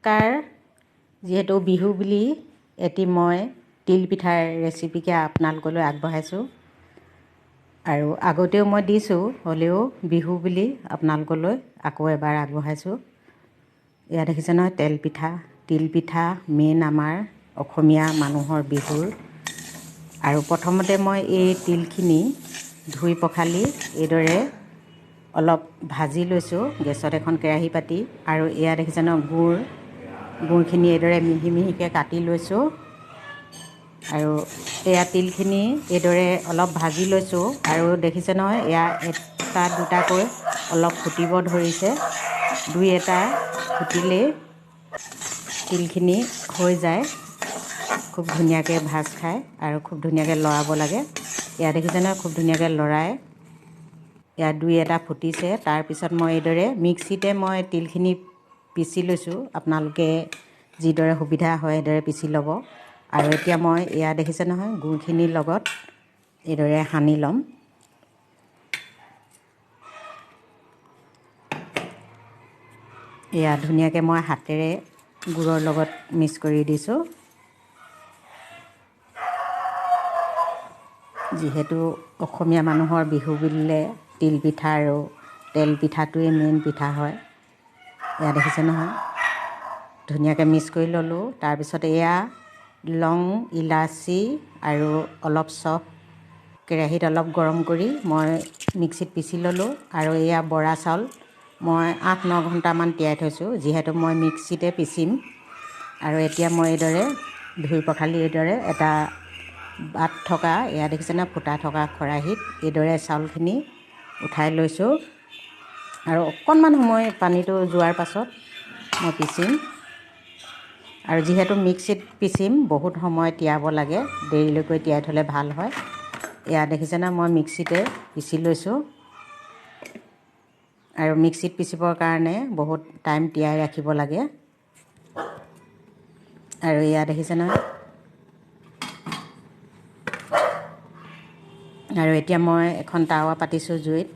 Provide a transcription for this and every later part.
নমস্কাৰ। যিহেতু বিহু বুলি এটি মই তিল পিঠাৰ ৰেচিপিকে আপোনালোকলৈ আগবঢ়াইছোঁ আৰু আগতেও মই দিছোঁ, হ'লেও বিহু বুলি আপোনালোকলৈ আকৌ এবাৰ আগবঢ়াইছোঁ। ইয়াত দেখিছে নহয়, তেল পিঠা, তিল পিঠা মেইন আমাৰ অসমীয়া মানুহৰ বিহুৰ। আৰু প্ৰথমতে মই এই তিলখিনি ধুই পখালি এইদৰে অলপ ভাজি লৈছোঁ গেছত এখন কেৰাহী পাতি। আৰু এয়া দেখিছে ন, গুড়খিনি এইদৰে মিহি মিহিকৈ কাটি লৈছোঁ। আৰু এয়া তিলখিনি এইদৰে অলপ ভাজি লৈছোঁ। আৰু দেখিছে নহয়, এয়া এটা দুটাকৈ অলপ ফুটিব ধৰিছে। দুই এটা ফুটিলেই তিলখিনি হৈ যায়, খুব ধুনীয়াকৈ ভাজ খায় আৰু খুব ধুনীয়াকৈ লৰাব লাগে। এয়া দেখিছে নহয়, খুব ধুনীয়াকৈ লৰাই ইয়াত দুই এটা ফুটিছে। তাৰপিছত মই এইদৰে মিক্সিতে মই তিলখিনি পিচি লৈছোঁ। আপোনালোকে যিদৰে সুবিধা হয় সেইদৰে পিচি ল'ব। আৰু এতিয়া মই এয়া দেখিছে নহয়, গুড়খিনিৰ লগত এইদৰে সানি ল'ম। এয়া ধুনীয়াকৈ মই হাতেৰে গুড়ৰ লগত মিক্স কৰি দিছোঁ। যিহেতু অসমীয়া মানুহৰ বিহু বুলিলে তিল পিঠা আৰু তেল পিঠাটোৱেই মেইন পিঠা হয়। এয়া দেখিছে নহয়, ধুনীয়াকৈ মিক্স কৰি ল'লোঁ। তাৰপিছত এয়া লং, ইলাচি আৰু অলপ চফ কেৰাহীত অলপ গৰম কৰি মই মিক্সিত পিচি ল'লোঁ। আৰু এয়া বৰা চাউল মই 8-9 ঘণ্টামান তিয়াই থৈছোঁ, যিহেতু মই মিক্সিতে পিচিম। আৰু এতিয়া মই এইদৰে ধুই পখালি এইদৰে এটা বাট থকা, এয়া দেখিছেনে, ফুটা থকা খৰাহীত এইদৰে চাউলখিনি উঠাই লৈছোঁ। আৰু অকণমান সময় পানীটো যোৱাৰ পাছত মই পিচিম। আৰু যিহেতু মিক্সিত পিচিম, বহুত সময় তিয়াব লাগে, দেৰিলৈকৈ তিয়াই থ'লে ভাল হয়। এয়া দেখিছেনে, মই মিক্সিতে পিচি লৈছোঁ। আৰু মিক্সিত পিচিবৰ কাৰণে বহুত টাইম তিয়াই ৰাখিব লাগে। আৰু এয়া দেখিছে নহয়, আৰু এতিয়া মই এখন টাৱা পাতিছোঁ জুইত।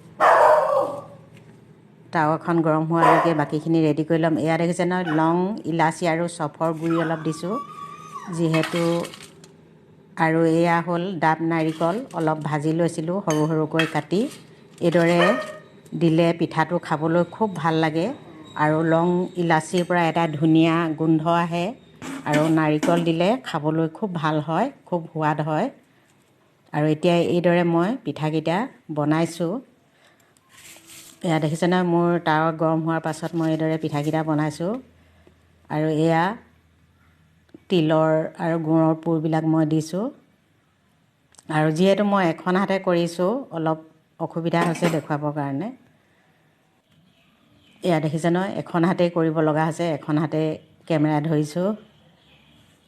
টাৱাখন গৰম হোৱালৈকে বাকীখিনি ৰেডি কৰি ল'ম। এয়া দেখিছে নহয়, লং, ইলাচি আৰু চফৰ গুড়ি অলপ দিছোঁ যিহেতু। আৰু এয়া হ'ল ডাব নাৰিকল, অলপ ভাজি লৈছিলোঁ সৰু সৰুকৈ কাটি। এইদৰে দিলে পিঠাটো খাবলৈ খুব ভাল লাগে। আৰু লং, ইলাচিৰ পৰা এটা ধুনীয়া গোন্ধ আহে। আৰু নাৰিকল দিলে খাবলৈ খুব ভাল হয়, খুব সোৱাদ হয়। আৰু এতিয়া এইদৰে মই পিঠাকেইটা বনাইছোঁ। এয়া দেখিছে নহয়, মোৰ টাৱা গৰম হোৱাৰ পাছত মই এইদৰে পিঠাকেইটা বনাইছোঁ। আৰু এয়া তিলৰ আৰু গুড়ৰ পুৰবিলাক মই দিছোঁ। আৰু যিহেতু মই এখন হাতে কৰিছোঁ, অলপ অসুবিধা হৈছে দেখুৱাবৰ কাৰণে। এয়া দেখিছে নহয়, এখন হাতেই কৰিব লগা হৈছে, এখন হাতে কেমেৰা ধৰিছোঁ।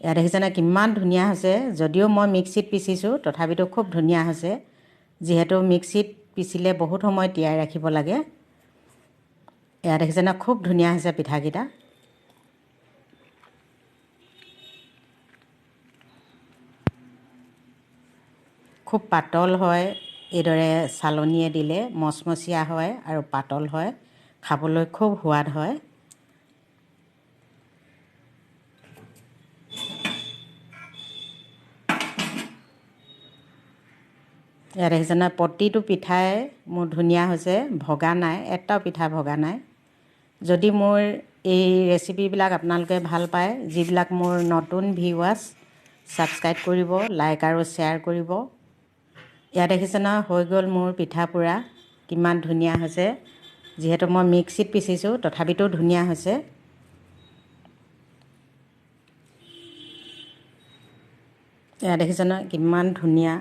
এয়া দেখিছে নহয়, কিমান ধুনীয়া হৈছে। যদিও মই মিক্সিত পিচিছোঁ, তথাপিতো খুব ধুনীয়া হৈছে। যিহেতু মিক্সিত পিচিলে বহুত সময় তিয়াই ৰাখিব লাগে। এয়া দেখিছে নহয়, খুব ধুনীয়া হৈছে পিঠাকেইটা। খুব পাতল হয়, এইদৰে চালনীয়ে দিলে মচমচীয়া হয় আৰু পাতল হয়, খাবলৈ খুব সোৱাদ হয়। ইয়াত দেখিছে নহয়, প্ৰতিটো পিঠাই মোৰ ধুনীয়া হৈছে, ভগা নাই, এটাও পিঠা ভগা নাই। যদি মোৰ এই ৰেচিপিবিলাক আপোনালোকে ভাল পায়, যিবিলাক মোৰ নতুন ভিউৱাৰ্ছ, ছাবস্ক্ৰাইব কৰিব, লাইক আৰু শ্বেয়াৰ কৰিব। ইয়াত দেখিছে নহয়, হৈ গ'ল মোৰ পিঠা পোৰা, কিমান ধুনীয়া হৈছে। যিহেতু মই মিক্সিত পিচিছোঁ, তথাপিতো ধুনীয়া হৈছে। এয়া দেখিছে নহয়, কিমান ধুনীয়া